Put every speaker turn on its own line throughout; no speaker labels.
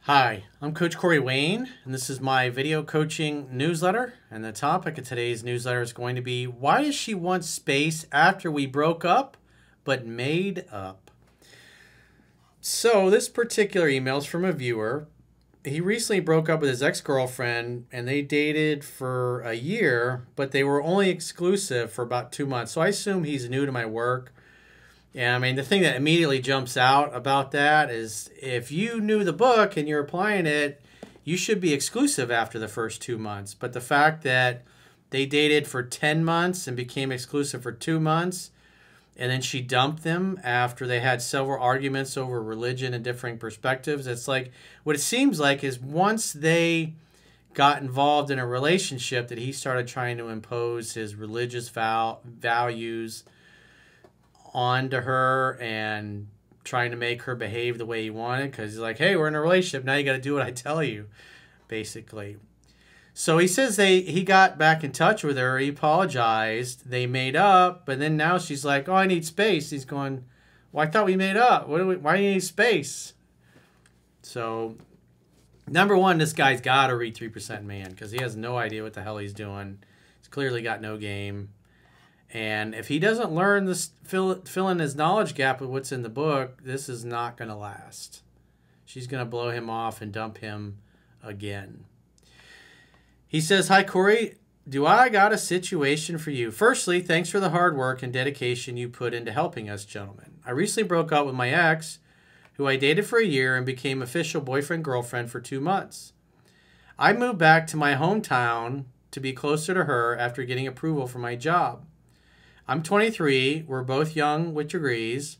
Hi, I'm Coach Corey Wayne, and this is my video coaching newsletter. And the topic of today's newsletter is going to be, why does she want space after we broke up but made up? So this particular email is from a viewer. He recently broke up with his ex-girlfriend, and they dated for a year, but they were only exclusive for about 2 months. So I assume he's new to my work. And I mean, the thing that immediately jumps out about that is if you knew the book and you're applying it, you should be exclusive after the first 2 months. But the fact that they dated for 10 months and became exclusive for 2 months, and then she dumped them after they had several arguments over religion and differing perspectives, it's like, what it seems like is once they got involved in a relationship that he started trying to impose his religious values onto her and trying to make her behave the way he wanted, because he's like, hey, we're in a relationship, now you got to do what I tell you, basically. So he says he got back in touch with her, he apologized, they made up, but then now she's like, oh, I need space. He's going, well, I thought we made up. Why do you need space? So number one, this guy's got to read 3% Man, because he has no idea what the hell he's doing. He's clearly got no game. And if he doesn't learn this, fill in his knowledge gap with what's in the book, this is not going to last. She's going to blow him off and dump him again. He says, hi, Corey. Do I got a situation for you? Firstly, thanks for the hard work and dedication you put into helping us, gentlemen. I recently broke up with my ex, who I dated for a year and became official boyfriend-girlfriend for 2 months. I moved back to my hometown to be closer to her after getting approval for my job. I'm 23. We're both young with degrees.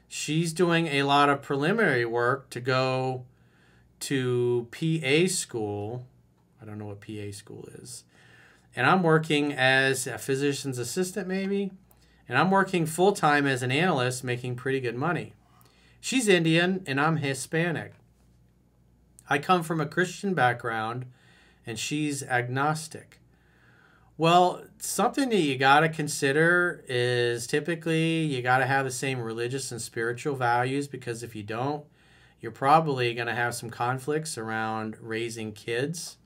She's doing a lot of preliminary work to go to PA school. I don't know what PA school is. And I'm working as a physician's assistant, maybe. And I'm working full-time as an analyst, making pretty good money. She's Indian, and I'm Hispanic. I come from a Christian background, and she's agnostic. Well, something that you got to consider is typically you got to have the same religious and spiritual values, because if you don't, you're probably going to have some conflicts around raising kids.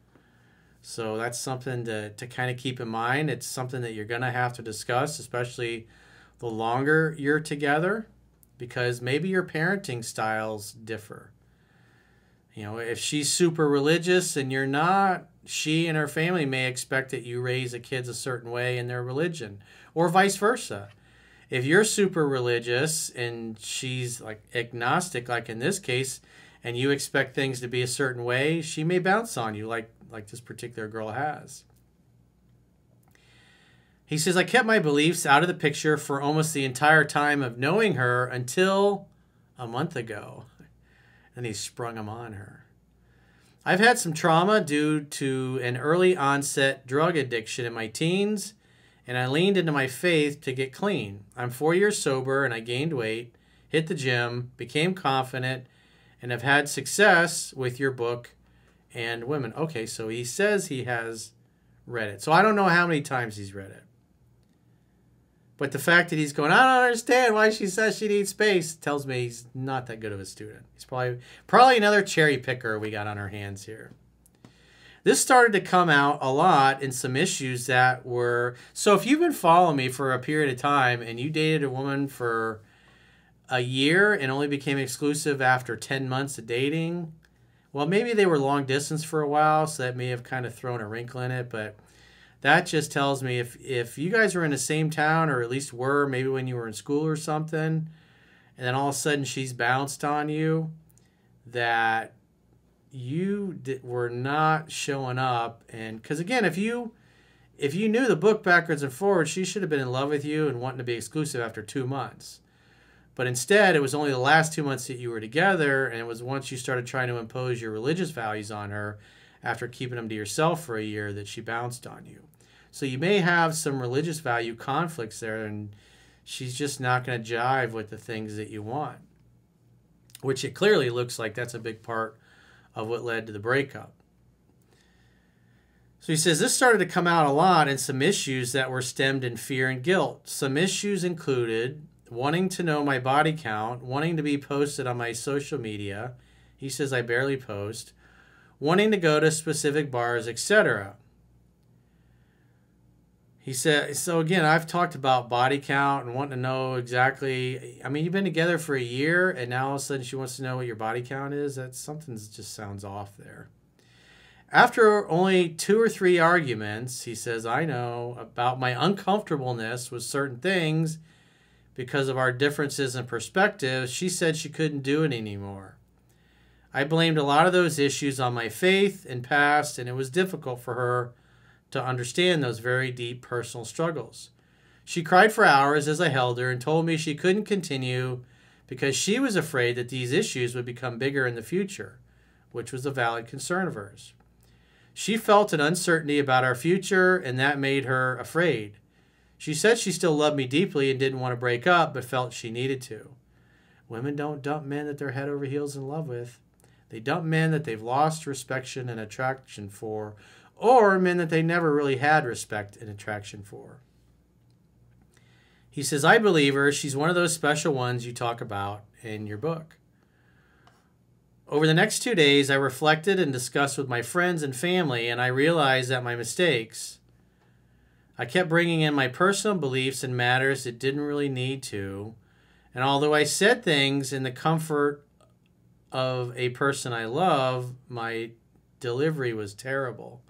So that's something to kind of keep in mind. It's something that you're going to have to discuss, especially the longer you're together, because maybe your parenting styles differ. You know, if she's super religious and you're not, she and her family may expect that you raise the kids a certain way in their religion, or vice versa. If you're super religious and she's like agnostic, like in this case, and you expect things to be a certain way, she may bounce on you like this particular girl has. He says, I kept my beliefs out of the picture for almost the entire time of knowing her until a month ago. And he sprung them on her. I've had some trauma due to an early onset drug addiction in my teens, and I leaned into my faith to get clean. I'm 4 years sober, and I gained weight, hit the gym, became confident, and have had success with your book and women. Okay, so he says he has read it. So I don't know how many times he's read it. But the fact that he's going, I don't understand why she says she needs space, tells me he's not that good of a student. He's probably another cherry picker we got on our hands here. This started to come out a lot in some issues that were... So if you've been following me for a period of time and you dated a woman for a year and only became exclusive after 10 months of dating, well, maybe they were long distance for a while, so that may have kind of thrown a wrinkle in it, but... that just tells me if you guys were in the same town, or at least were, maybe when you were in school or something, and then all of a sudden she's bounced on you, that you were not showing up. And because again, if you knew the book backwards and forwards, she should have been in love with you and wanting to be exclusive after 2 months. But instead, it was only the last 2 months that you were together, and it was once you started trying to impose your religious values on her after keeping them to yourself for a year that she bounced on you. So you may have some religious value conflicts there, and she's just not going to jive with the things that you want, which it clearly looks like that's a big part of what led to the breakup. So he says, this started to come out a lot in some issues that were stemmed in fear and guilt. Some issues included wanting to know my body count, wanting to be posted on my social media. He says, I barely post. Wanting to go to specific bars, etc. He said, so again, I've talked about body count and wanting to know exactly. I mean, you've been together for a year, and now all of a sudden she wants to know what your body count is. That something just sounds off there. After only 2 or 3 arguments, he says, I know about my uncomfortableness with certain things because of our differences in perspectives. She said she couldn't do it anymore. I blamed a lot of those issues on my faith and past, and it was difficult for her to understand those very deep personal struggles. She cried for hours as I held her and told me she couldn't continue because she was afraid that these issues would become bigger in the future, which was a valid concern of hers. She felt an uncertainty about our future, and that made her afraid. She said she still loved me deeply and didn't want to break up, but felt she needed to. Women don't dump men that they're head over heels in love with. They dump men that they've lost respect and attraction for, or men that they never really had respect and attraction for. He says, I believe her. She's one of those special ones you talk about in your book. Over the next 2 days, I reflected and discussed with my friends and family, and I realized that my mistakes. I kept bringing in my personal beliefs in matters that didn't really need to, and although I said things in the comfort of a person I love, my delivery was terrible.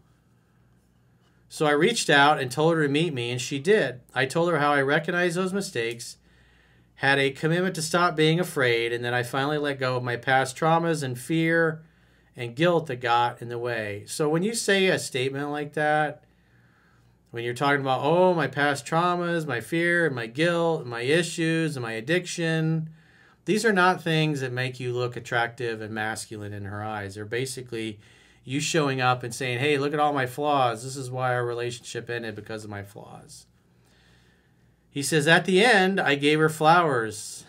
So I reached out and told her to meet me, and she did. I told her how I recognized those mistakes, had a commitment to stop being afraid, and then I finally let go of my past traumas and fear and guilt that got in the way. So when you say a statement like that, when you're talking about, oh, my past traumas, my fear, and my guilt, and my issues, and my addiction, these are not things that make you look attractive and masculine in her eyes. They're basically you showing up and saying, hey, look at all my flaws. This is why our relationship ended, because of my flaws. He says, at the end, I gave her flowers.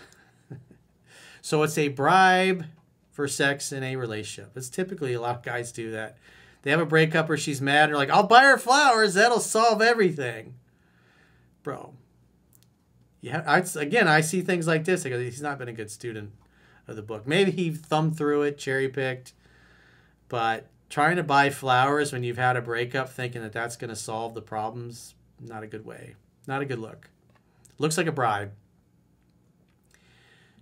So it's a bribe for sex in a relationship. It's typically a lot of guys do that. They have a breakup or she's mad, and they're like, I'll buy her flowers. That'll solve everything. Bro. Yeah, I see things like this. I go, he's not been a good student of the book. Maybe he thumbed through it, cherry-picked. But trying to buy flowers when you've had a breakup, thinking that that's going to solve the problems, not a good way. Not a good look. Looks like a bribe.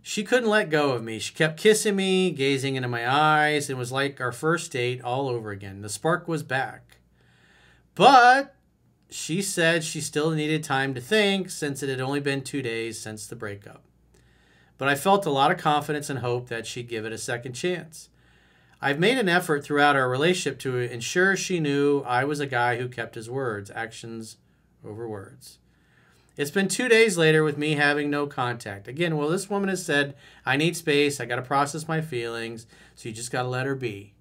She couldn't let go of me. She kept kissing me, gazing into my eyes. It was like our first date all over again. The spark was back. But she said she still needed time to think, since it had only been 2 days since the breakup. But I felt a lot of confidence and hope that she'd give it a second chance. I've made an effort throughout our relationship to ensure she knew I was a guy who kept his words, actions over words. It's been 2 days later with me having no contact. Again, well, this woman has said, I need space. I got to process my feelings. So you just got to let her be.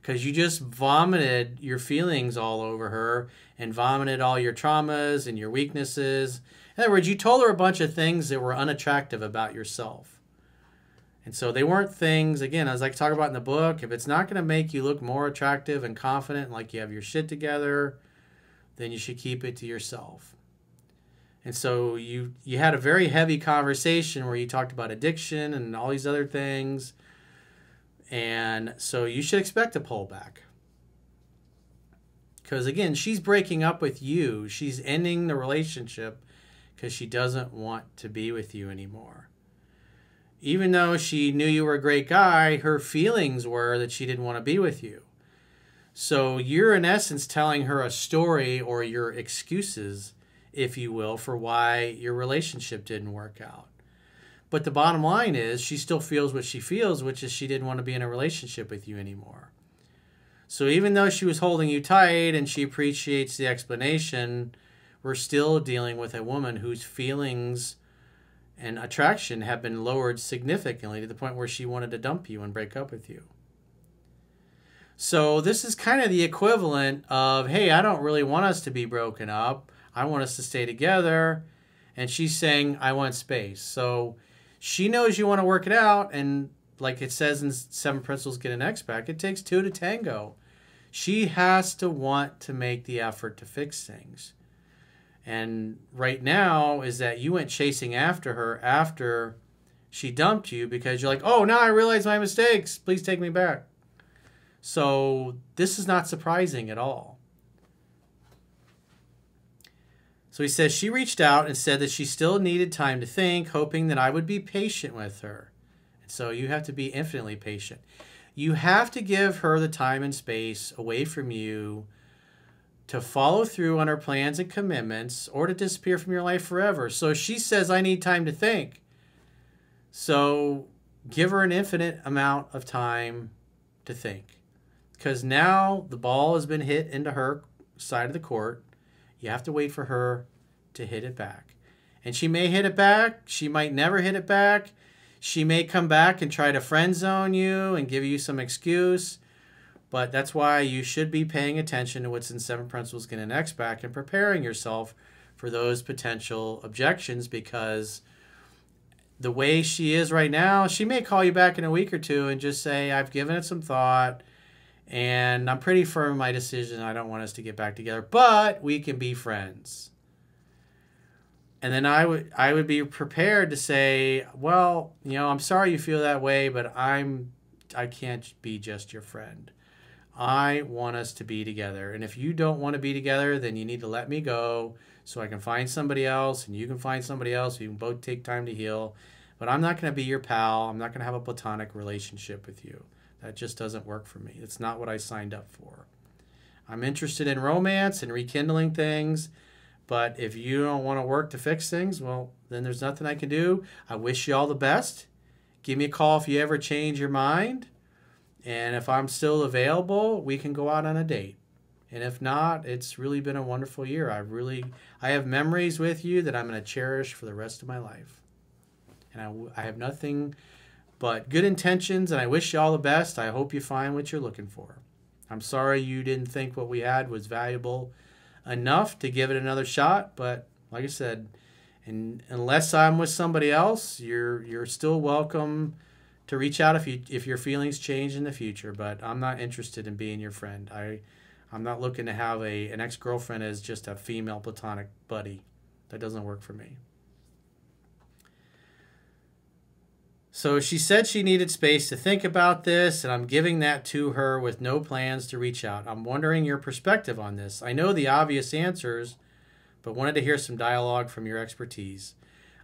Because you just vomited your feelings all over her and vomited all your traumas and your weaknesses. In other words, you told her a bunch of things that were unattractive about yourself. And so they weren't things, again, as I talk about in the book, if it's not going to make you look more attractive and confident, like you have your shit together, then you should keep it to yourself. And so you had a very heavy conversation where you talked about addiction and all these other things. And so you should expect a pullback. Because again, she's breaking up with you. She's ending the relationship because she doesn't want to be with you anymore. Even though she knew you were a great guy, her feelings were that she didn't want to be with you. So you're in essence telling her a story, or your excuses, if you will, for why your relationship didn't work out. But the bottom line is she still feels what she feels, which is she didn't want to be in a relationship with you anymore. So even though she was holding you tight and she appreciates the explanation, we're still dealing with a woman whose feelings and attraction have been lowered significantly to the point where she wanted to dump you and break up with you. So this is kind of the equivalent of, hey, I don't really want us to be broken up. I want us to stay together. And she's saying, I want space. So she knows you want to work it out. And like it says in 7 Principles Get an X Back, it takes 2 to tango. She has to want to make the effort to fix things. And right now is that you went chasing after her after She dumped you because you're like, oh, now I realize my mistakes. Please take me back. So this is not surprising at all. So he says, she reached out and said that she still needed time to think, hoping that I would be patient with her. So you have to be infinitely patient. You have to give her the time and space away from you to follow through on her plans and commitments or to disappear from your life forever. So she says, I need time to think. So give her an infinite amount of time to think. Because now the ball has been hit into her side of the court. You have to wait for her to hit it back. And she may hit it back. She might never hit it back. She may come back and try to friend zone you and give you some excuse. But that's why you should be paying attention to what's in 7 Principles Get an X Back and preparing yourself for those potential objections, because the way she is right now, she may call you back in a week or two and just say, I've given it some thought and I'm pretty firm in my decision. I don't want us to get back together, but we can be friends. And then I would be prepared to say, well, you know, I'm sorry you feel that way, but I can't be just your friend. I want us to be together. And if you don't want to be together, then you need to let me go so I can find somebody else and you can find somebody else. You can both take time to heal. But I'm not going to be your pal. I'm not going to have a platonic relationship with you. That just doesn't work for me. It's not what I signed up for. I'm interested in romance and rekindling things. But if you don't want to work to fix things, well, then there's nothing I can do. I wish you all the best. Give me a call if you ever change your mind. And if I'm still available, we can go out on a date. And if not, it's really been a wonderful year. I have memories with you that I'm going to cherish for the rest of my life. And I have nothing but good intentions, and I wish you all the best. I hope you find what you're looking for. I'm sorry you didn't think what we had was valuable enough to give it another shot, but like I said, unless I'm with somebody else, you're still welcome to reach out if your feelings change in the future. But I'm not interested in being your friend. I'm not looking to have an ex-girlfriend as just a female platonic buddy. That doesn't work for me. So she said she needed space to think about this, and I'm giving that to her with no plans to reach out. I'm wondering your perspective on this. I know the obvious answers, but wanted to hear some dialogue from your expertise.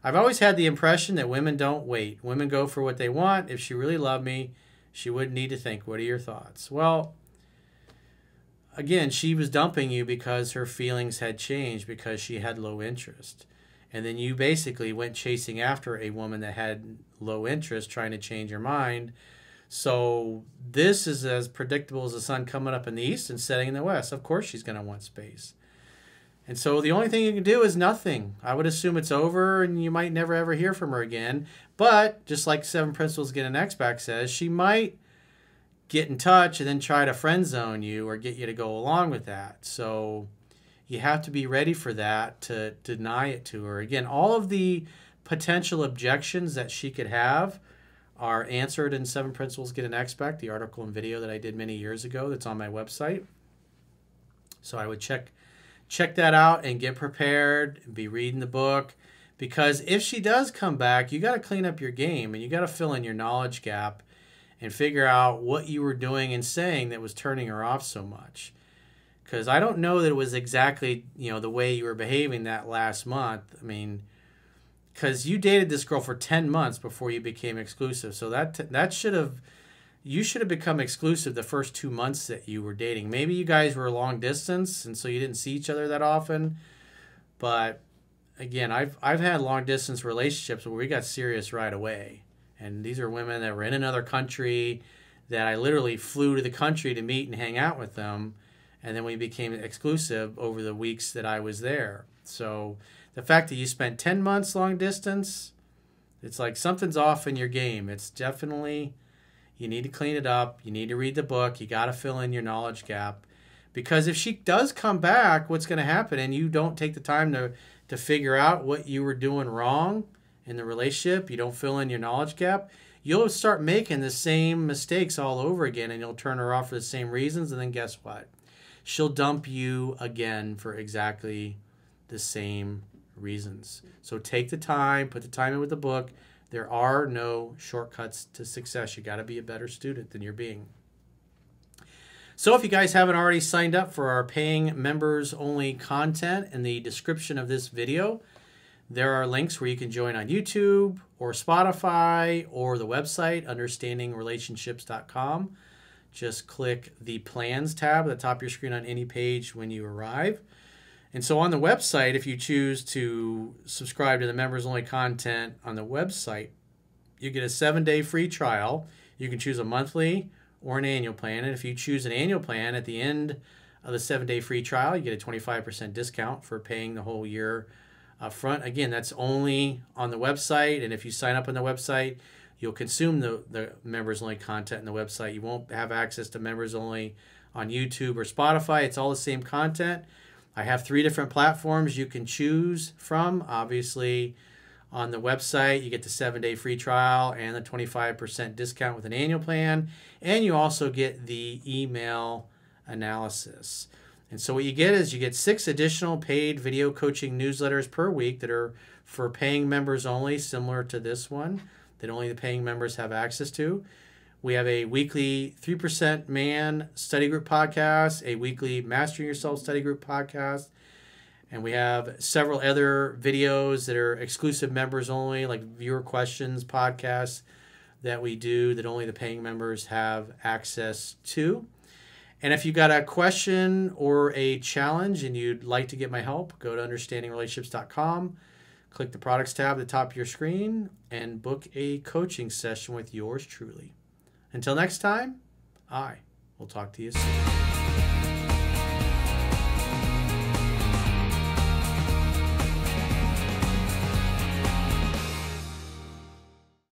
I've always had the impression that women don't wait. Women go for what they want. If she really loved me, she wouldn't need to think. What are your thoughts? Well, again, she was dumping you because her feelings had changed, because she had low interest. And then you basically went chasing after a woman that had low interest, trying to change her mind. So this is as predictable as the sun coming up in the east and setting in the west. Of course she's going to want space. And so the only thing you can do is nothing. I would assume it's over and you might never ever hear from her again. But just like 7 Principles Get an X Back says, she might get in touch and then try to friend zone you or get you to go along with that. So you have to be ready for that, to deny it to her. Again, all of the potential objections that she could have are answered in 7 Principles Get an X Back, the article and video that I did many years ago that's on my website. So I would check that out and get prepared and be reading the book. Because if she does come back, you got to clean up your game and you got to fill in your knowledge gap and figure out what you were doing and saying that was turning her off so much. Because I don't know that it was exactly, the way you were behaving that last month. I mean, because you dated this girl for 10 months before you became exclusive. So you should have become exclusive the first 2 months that you were dating. Maybe you guys were long distance and so you didn't see each other that often. But again, I've had long distance relationships where we got serious right away. And these are women that were in another country that I literally flew to the country to meet and hang out with them. And then we became exclusive over the weeks that I was there. So the fact that you spent 10 months long distance, it's like something's off in your game. It's definitely, you need to clean it up. You need to read the book. You got to fill in your knowledge gap. Because if she does come back, what's going to happen, and you don't take the time to figure out what you were doing wrong in the relationship, you don't fill in your knowledge gap, you'll start making the same mistakes all over again, and you'll turn her off for the same reasons, and then guess what? She'll dump you again for exactly the same reasons. So take the time, put the time in with the book, There are no shortcuts to success. You got to be a better student than you're being. So if you guys haven't already signed up for our paying members only content, in the description of this video, there are links where you can join on YouTube or Spotify or the website, understandingrelationships.com. Just click the plans tab at the top of your screen on any page when you arrive. And so on the website, if you choose to subscribe to the members only content on the website, you get a 7-day free trial. You can choose a monthly or an annual plan. And if you choose an annual plan, at the end of the 7-day free trial, you get a 25% discount for paying the whole year up front. Again, that's only on the website. And if you sign up on the website, you'll consume the members only content on the website. You won't have access to members only on YouTube or Spotify. It's all the same content. I have 3 different platforms you can choose from. Obviously, on the website, you get the 7-day free trial and the 25% discount with an annual plan. And you also get the email analysis. And so what you get is you get 6 additional paid video coaching newsletters per week that are for paying members only, similar to this one, that only the paying members have access to. We have a weekly 3% Man study group podcast, a weekly Mastering Yourself study group podcast, and we have several other videos that are exclusive members only, like viewer questions podcasts that we do that only the paying members have access to. And if you got a question or a challenge and you'd like to get my help, go to understandingrelationships.com, click the products tab at the top of your screen, and book a coaching session with yours truly. Until next time, I will talk to you soon.